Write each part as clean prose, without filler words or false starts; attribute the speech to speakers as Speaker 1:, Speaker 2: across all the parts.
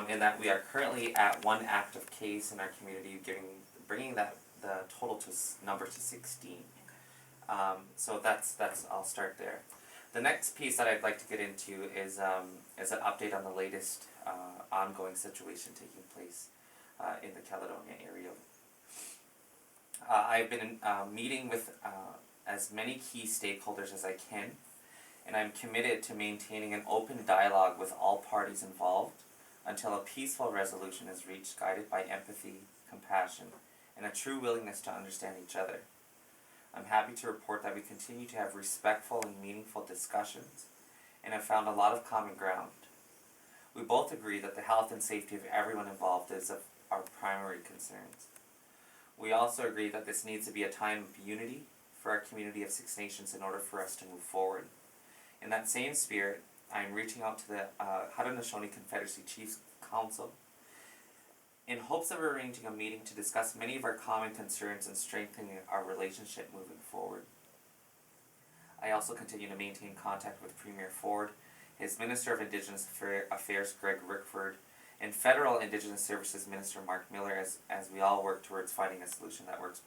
Speaker 1: in that we are currently at one active case in our community, bringing the total number to 16. So that's I'll start there. The next piece that I'd like to get into is an update on the latest ongoing situation taking place in the Caledonia area. I've been meeting with as many key stakeholders as I can, and I'm committed to maintaining an open dialogue with all parties involved until a peaceful resolution is reached, guided by empathy, compassion, and a true willingness to understand each other. I'm happy to report that we continue to have respectful and meaningful discussions and have found a lot of common ground. We both agree that the health and safety of everyone involved is of our primary concerns. We also agree that this needs to be a time of unity for our community of Six Nations in order for us to move forward. In that same spirit, I am reaching out to the Haudenosaunee Confederacy Chiefs Council in hopes of arranging a meeting to discuss many of our common concerns and strengthening our relationship moving forward. I also continue to maintain contact with Premier Ford, his Minister of Indigenous Affairs Greg Rickford, and Federal Indigenous Services Minister Mark Miller as we all work towards finding a solution that works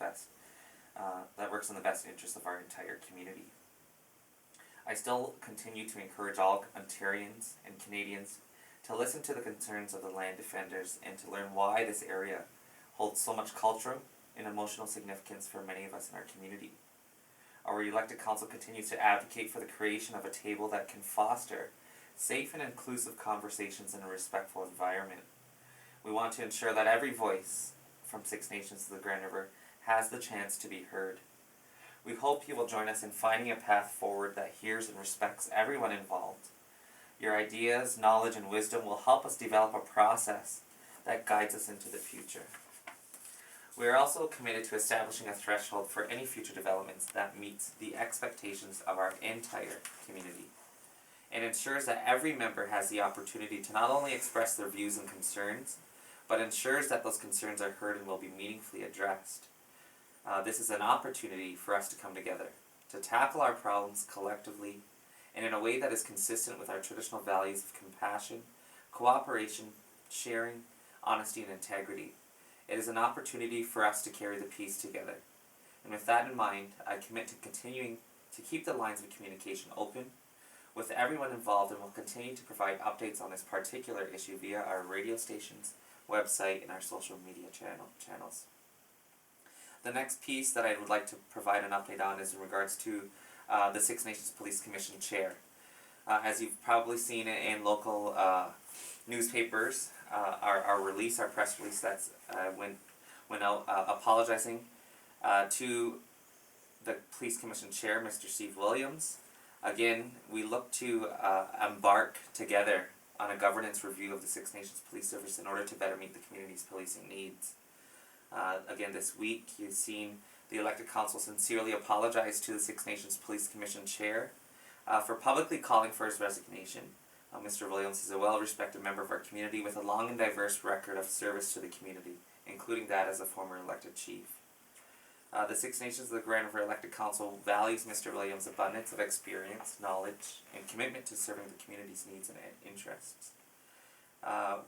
Speaker 1: in the best interest of our entire community. I still continue to encourage all Ontarians and Canadians to listen to the concerns of the land defenders and to learn why this area holds so much cultural and emotional significance for many of us in our community. Our elected council continues to advocate for the creation of a table that can foster safe and inclusive conversations in a respectful environment. We want to ensure that every voice from Six Nations to the Grand River has the chance to be heard. We hope you will join us in finding a path forward that hears and respects everyone involved. Your ideas, knowledge, and wisdom will help us develop a process that guides us into the future. We are also committed to establishing a threshold for any future developments that meets the expectations of our entire community and ensures that every member has the opportunity to not only express their views and concerns, but ensures that those concerns are heard and will be meaningfully addressed. This is an opportunity for us to come together, to tackle our problems collectively and in a way that is consistent with our traditional values of compassion, cooperation, sharing, honesty, and integrity. It is an opportunity for us to carry the peace together. And with that in mind, I commit to continuing to keep the lines of communication open with everyone involved, and will continue to provide updates on this particular issue via our radio stations, website, and our social media channels. The next piece that I would like to provide an update on is in regards to the Six Nations Police Commission Chair. As you've probably seen it in local newspapers, our press release that's went out apologizing to the Police Commission Chair, Mr. Steve Williams. Again, we look to embark together on a governance review of the Six Nations Police Service in order to better meet the community's policing needs. Again, this week you've seen the elected council sincerely apologize to the Six Nations Police Commission Chair for publicly calling for his resignation. Mr. Williams is a well-respected member of our community with a long and diverse record of service to the community, including that as a former elected chief. The Six Nations of the Grand River Elected Council values Mr. Williams' abundance of experience, knowledge, and commitment to serving the community's needs and interests.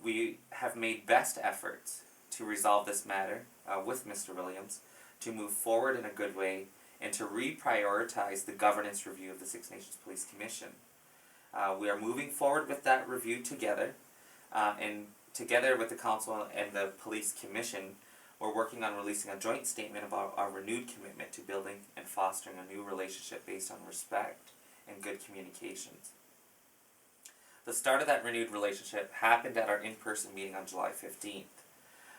Speaker 1: We have made best efforts to resolve this matter with Mr. Williams, to move forward in a good way, and to reprioritize the governance review of the Six Nations Police Commission. We are moving forward with that review together, and together with the Council and the Police Commission, we're working on releasing a joint statement about our renewed commitment to building and fostering a new relationship based on respect and good communications. The start of that renewed relationship happened at our in-person meeting on July 15th.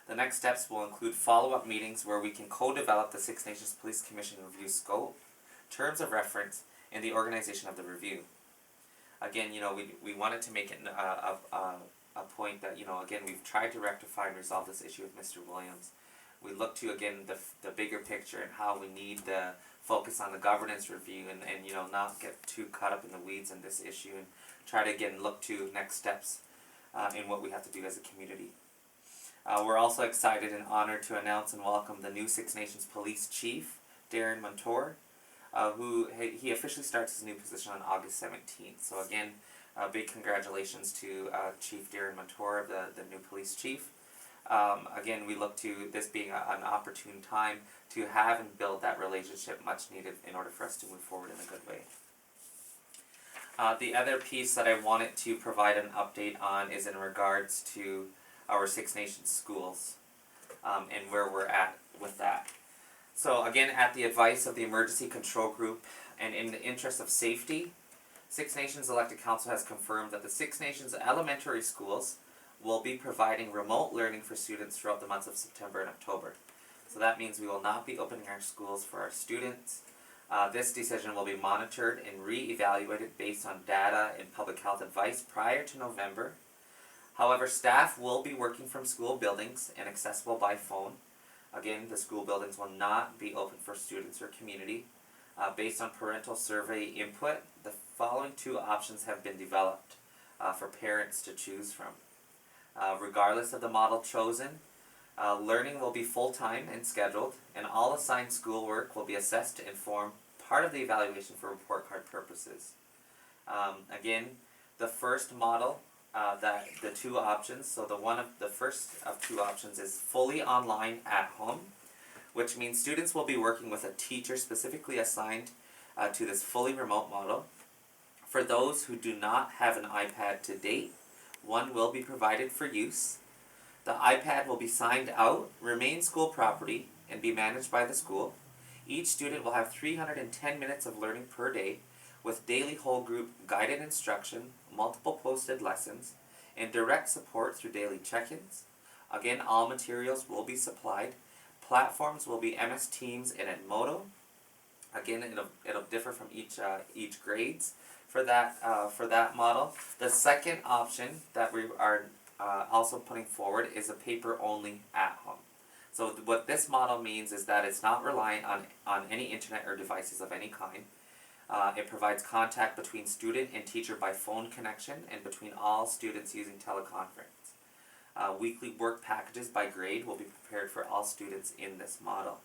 Speaker 1: The next steps will include follow-up meetings where we can co-develop the Six Nations Police Commission review scope, terms of reference, and the organization of the review. Again, we wanted to make it a point that, again, we've tried to rectify and resolve this issue with Mr. Williams. We look to, again, the bigger picture and how we need to focus on the governance review and not get too caught up in the weeds in this issue, and try to, again, look to next steps in what we have to do as a community. We're also excited and honored to announce and welcome the new Six Nations Police Chief, Darren Montour, who he officially starts his new position on August 17th. So again, Big congratulations to Chief Darren Montour, the new police chief. Again, we look to this being an opportune time to have and build that relationship much needed in order for us to move forward in a good way. The other piece that I wanted to provide an update on is in regards to our Six Nations schools and where we're at with that. So again, at the advice of the Emergency Control Group and in the interest of safety, Six Nations Elected Council has confirmed that the Six Nations elementary schools will be providing remote learning for students throughout the months of September and October. So that means we will not be opening our schools for our students. This decision will be monitored and re-evaluated based on data and public health advice prior to November. However, staff will be working from school buildings and accessible by phone. Again, the school buildings will not be open for students or community. Based on parental survey input, the following two options have been developed for parents to choose from. Regardless of the model chosen, learning will be full-time and scheduled, and all assigned schoolwork will be assessed to inform part of the evaluation for report card purposes. Again, the first model, the two options, so the first of two options is fully online at home, which means students will be working with a teacher specifically assigned to this fully remote model. For those who do not have an iPad to date, one will be provided for use. The iPad will be signed out, remain school property, and be managed by the school. Each student will have 310 minutes of learning per day, with daily whole group guided instruction, multiple posted lessons, and direct support through daily check-ins. Again, all materials will be supplied. Platforms will be MS Teams and Edmodo. Again, it'll differ from each grades for that model. The second option that we are also putting forward is a paper-only at home. So what this model means is that it's not reliant on any internet or devices of any kind. It provides contact between student and teacher by phone connection and between all students using teleconference. Weekly work packages by grade will be prepared for all students in this model.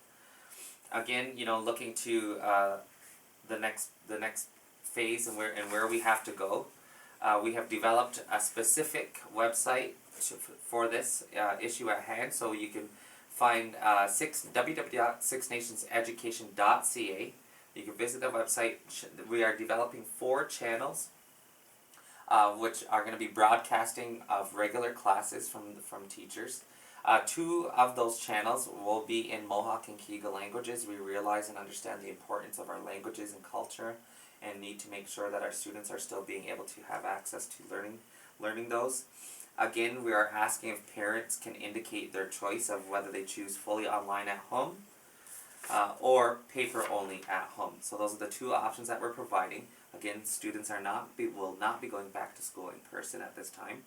Speaker 1: Again, looking to the next phase and where we have to go. We have developed a specific website for this issue at hand, so you can find www.sixnationseducation.ca. You can visit the website. We are developing 4 channels, which are going to be broadcasting of regular classes from teachers. 2 of those channels will be in Mohawk and Keiga languages. We realize and understand the importance of our languages and culture, and need to make sure that our students are still being able to have access to learning those. Again, we are asking if parents can indicate their choice of whether they choose fully online at home or paper only at home. So those are the 2 options that we're providing. Again, students will not be going back to school in person at this time.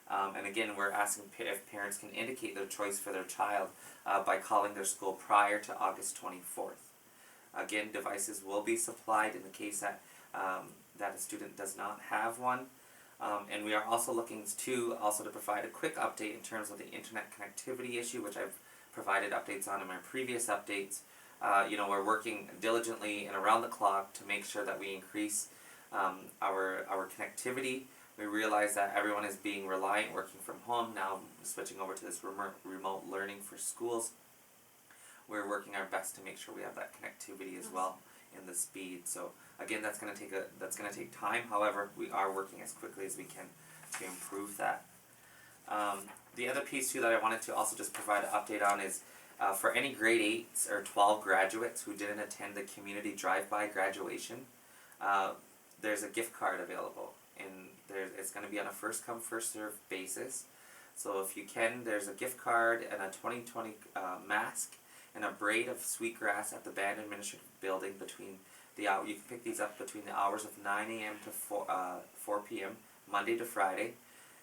Speaker 1: And again, we're asking if parents can indicate their choice for their child by calling their school prior to August 24th. Again, devices will be supplied in the case that a student does not have one. And we are also looking to provide a quick update in terms of the internet connectivity issue, which I've provided updates on in my previous updates. We're working diligently and around the clock to make sure that we increase our connectivity. We realize that everyone is being reliant, working from home, now switching over to this remote learning for schools. We're working our best to make sure we have that connectivity as well and the speed. So again, that's going to take time. However, we are working as quickly as we can to improve that. The other piece too that I wanted to also just provide an update on is for any grade 8s or 12 graduates who didn't attend the community drive-by graduation, there's a gift card available, and it's going to be on a first-come, first-served basis. So if you can, there's a gift card and a 2020 mask and a braid of sweetgrass at the band administrative building between the hour. You can pick these up between the hours of 9 a.m. to 4 p.m. Monday to Friday,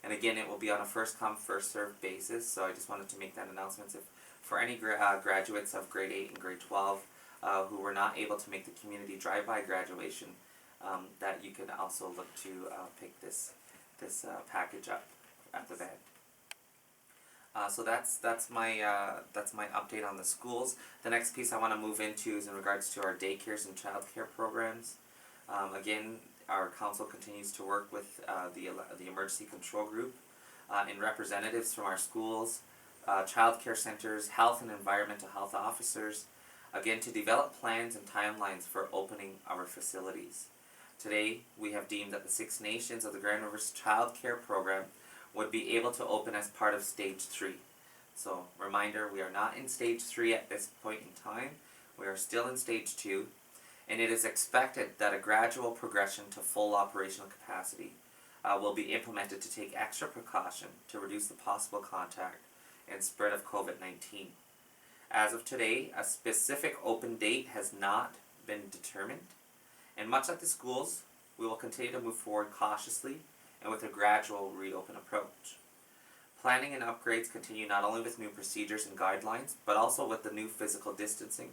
Speaker 1: and again, it will be on a first-come, first-served basis. So I just wanted to make that announcement. For any graduates of grade 8 and grade 12 who were not able to make the community drive-by graduation, that you can also look to pick this package up at the band. So that's my update on the schools. The next piece I want to move into is in regards to our daycares and childcare programs. Again, our council continues to work with the emergency control group and representatives from our schools, child care centers, health and environmental health officers, again to develop plans and timelines for opening our facilities. Today, we have deemed that the 6 nations of the Grand Rivers Child Care Program would be able to open as part of Stage 3. So, reminder, we are not in Stage 3 at this point in time. We are still in Stage 2, and it is expected that a gradual progression to full operational capacity will be implemented to take extra precaution to reduce the possible contact and spread of COVID-19. As of today, a specific open date has not been determined, and much like the schools, we will continue to move forward cautiously and with a gradual reopen approach. Planning and upgrades continue not only with new procedures and guidelines, but also with the new physical distancing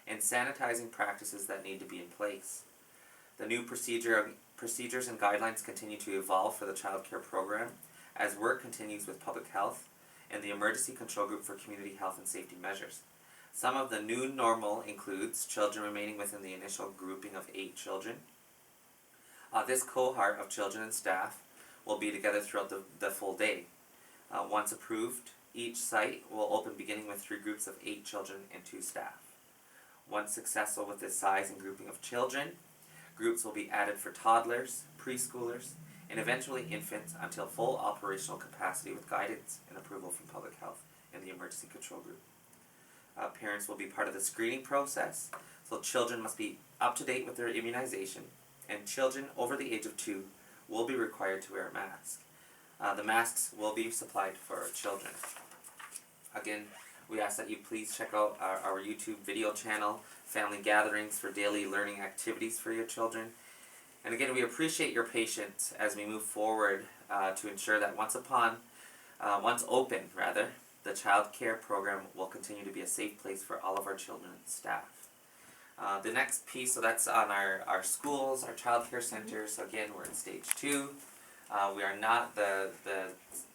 Speaker 1: and sanitizing practices that need to be in place. The new procedures and guidelines continue to evolve for the child care program as work continues with public health and the emergency control group for community health and safety measures. Some of the new normal includes children remaining within the initial grouping of 8 children. This cohort of children and staff will be together throughout the full day. Once approved, each site will open beginning with 3 groups of 8 children and 2 staff. Once successful with this size and grouping of children, groups will be added for toddlers, preschoolers, and eventually infants until full operational capacity with guidance and approval from public health and the emergency control group. Parents will be part of the screening process, so children must be up to date with their immunization, and children over the age of 2 will be required to wear a mask. The masks will be supplied for our children. Again, we ask that you please check out our YouTube video channel, Family Gatherings, for daily learning activities for your children. And again, we appreciate your patience as we move forward to ensure that once open, the child care program will continue to be a safe place for all of our children and staff. The next piece, so that's on our schools, our child care centers. So again, we're in Stage 2. We are not, the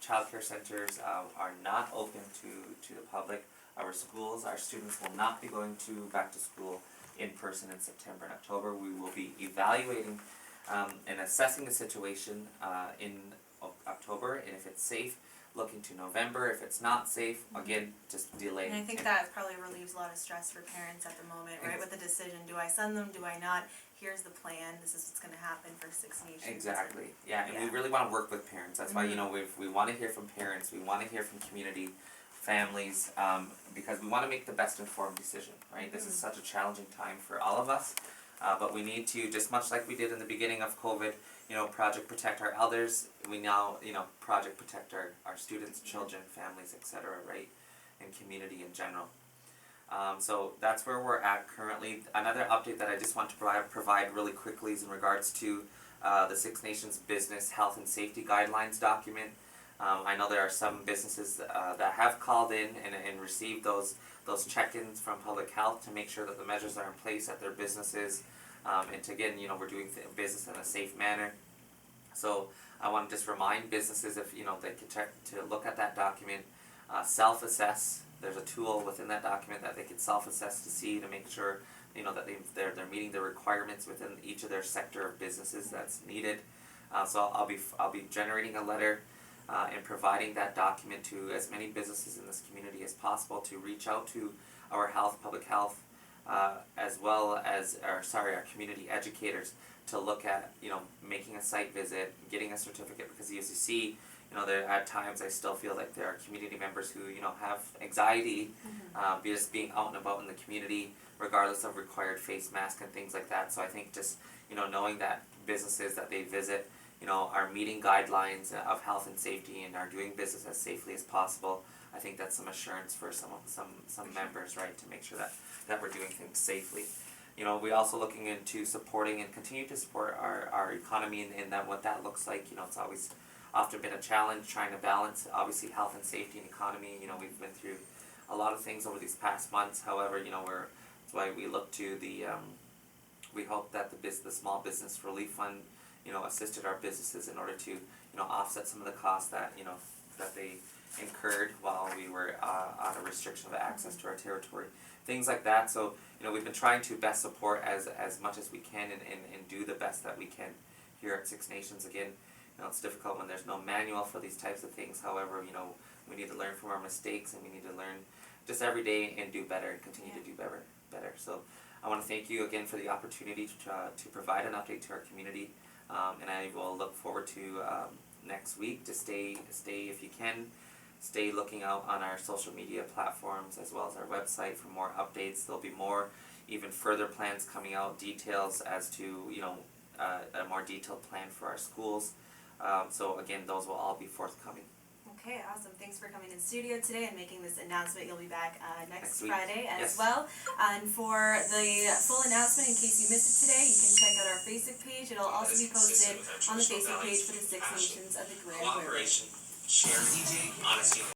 Speaker 1: child care centers are not open to the public. Our schools, our students will not be going back to school in person in September and October. We will be evaluating and assessing the situation in October, and if it's safe, looking to November. If it's not safe, again, just delay.
Speaker 2: And I think that probably relieves a lot of stress for parents at the moment, right? With the decision, do I send them, do I not? Here's the plan, this is what's going to happen for 6 nations.
Speaker 1: Exactly, yeah, and we really want to work with parents. That's why, we want to hear from parents, we want to hear from community, families, because we want to make the best informed decision, right? This is such a challenging time for all of us, but we need to, just much like we did in the beginning of COVID, Project Protect Our Elders, we now, Project Protect our students, children, families, etc., right? And community in general. So that's where we're at currently. Another update that I just want to provide really quickly is in regards to the 6 Nations Business Health and Safety Guidelines document. I know there are some businesses that have called in and received those check-ins from public health to make sure that the measures are in place at their businesses, and to, again, we're doing business in a safe manner. So I want to just remind businesses, if they can check to look at that document, self-assess. There's a tool within that document that they can self-assess to see, to make sure that they're meeting the requirements within each of their sector of businesses that's needed. So I'll be generating a letter and providing that document to as many businesses in this community as possible to reach out to our public health, as well as our community educators to look at making a site visit, getting a certificate, because as you see, there at times I still feel like there are community members who have anxiety, just being out and about in the community, regardless of required face mask and things like that. So I think just knowing that businesses that they visit are meeting guidelines of health and safety and are doing business as safely as possible, I think that's some assurance for some members, right, to make sure that we're doing things safely. We also looking into supporting and continue to support our economy and that what that looks like. It's always often been a challenge trying to balance obviously health and safety and economy. We've been through a lot of things over these past months. However, that's why we look to we hope that the Small Business Relief Fund assisted our businesses in order to offset some of the costs that that they incurred while we were on a restriction of access to our territory. Things like that. So, you know, we've been trying to best support as much as we can and do the best that we can here at Six Nations. Again, you know, it's difficult when there's no manual for these types of things. However, you know, we need to learn from our mistakes, and we need to learn just every day and do better and continue to do better. So I want to thank you again for the opportunity to provide an update to our community, and I will look forward to next week to stay if you can. Stay looking out on our social media platforms as well as our website for more updates. There'll be more, even further plans coming out, details as to, you know, a more detailed plan for our schools. So again, those will all be forthcoming.
Speaker 2: Okay, awesome. Thanks for coming in studio today and making this announcement. You'll be back next
Speaker 1: week.
Speaker 2: Friday as
Speaker 1: Yes.
Speaker 2: well. And for the full announcement, in case you missed it today, you can check out our Facebook page. It'll also be posted on the Facebook page for the Six Nations of the Grand River.
Speaker 3: Cooperation, shared honesty.